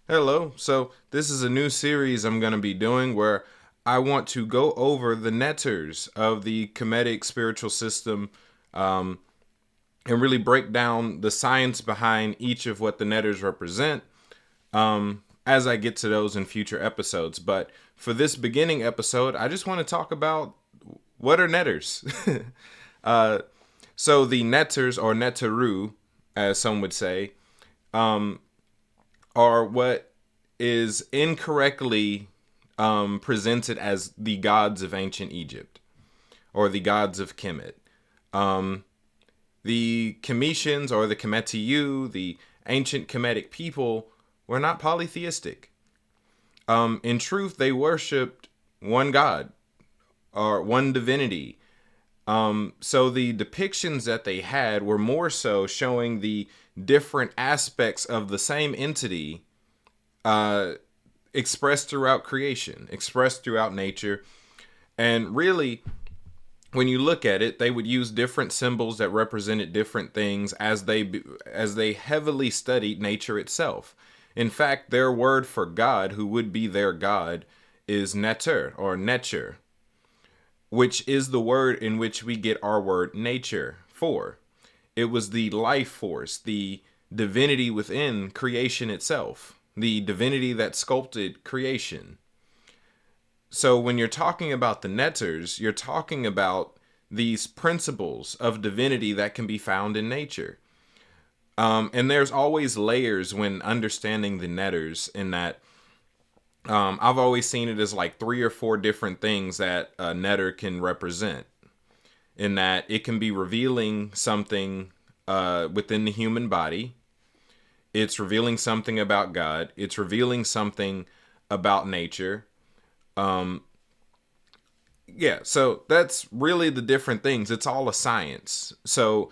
Hello. So this is a new series I'm going to be doing where I want to go over the netters of the Kemetic spiritual system, um, and really break down the science behind each of what the netters represent, as I get to those in future episodes. But for this beginning episode, I just want to talk about what are netters. uh, so the netters, or Neteru, as some would say, are what is incorrectly presented as the gods of ancient Egypt or the gods of Kemet. The Kemetians or the Kemetiu, the ancient Kemetic people, were not polytheistic. In truth, they worshipped one god or one divinity. So the depictions that they had were more so showing the different aspects of the same entity, uh, expressed throughout creation, expressed throughout nature. And really, when you look at it, they would use different symbols that represented different things as they heavily studied nature itself. In fact, their word for God, who would be their God, is Neter or Nature, which is the word in which we get our word nature for. It was the life force, the divinity within creation itself, the divinity that sculpted creation. So when you're talking about the netters, you're talking about these principles of divinity that can be found in nature. And there's always layers when understanding the netters, in that I've always seen it as like three or four different things that a netter can represent. In that it can be revealing something within the human body, it's revealing something about God, it's revealing something about nature. Yeah, so that's really the different things. It's all a science. So,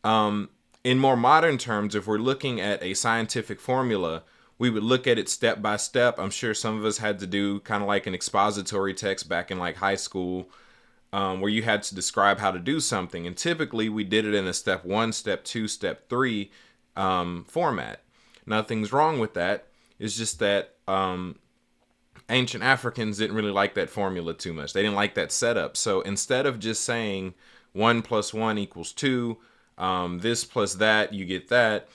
in more modern terms, if we're looking at a scientific formula, we would look at it step by step. I'm sure some of us had to do kind of like an expository text back in like high school, where you had to describe how to do something. And typically we did it in a step one, step two, step three format. Nothing's wrong with that. It's just that ancient Africans didn't really like that formula too much. They didn't like that setup. So instead of just saying 1 plus 1 equals 2, this plus that, you get that,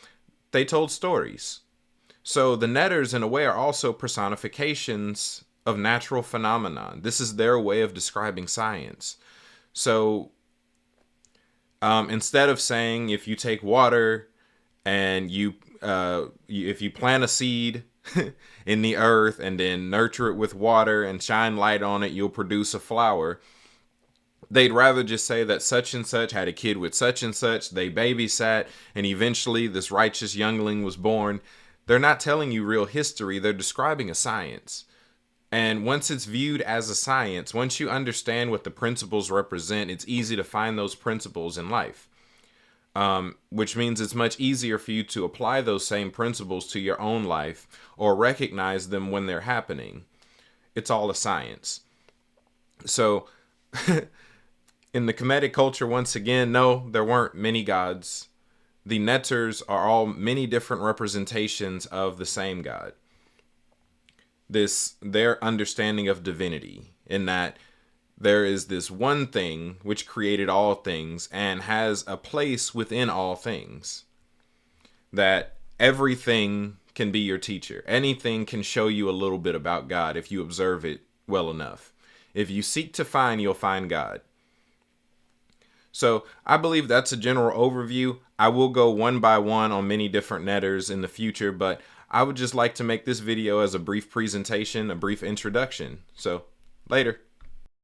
they told stories. So the netters, in a way, are also personifications of natural phenomenon. This is their way of describing science. So instead of saying if you take water and if you plant a seed in the earth and then nurture it with water and shine light on it, you'll produce a flower. They'd rather just say that such and such had a kid with such and such, they babysat, and eventually this righteous youngling was born. They're not telling you real history, they're describing a science. And once it's viewed as a science, once you understand what the principles represent, it's easy to find those principles in life. Which means it's much easier for you to apply those same principles to your own life or recognize them when they're happening. It's all a science. So, in the Kemetic culture, once again, no, there weren't many gods. The netters are all many different representations of the same God. Their understanding of divinity, in that there is this one thing which created all things and has a place within all things. That everything can be your teacher. Anything can show you a little bit about God if you observe it well enough. If you seek to find, you'll find God. So I believe that's a general overview. I will go one by one on many different netters in the future, but I would just like to make this video as a brief presentation, a brief introduction. So later.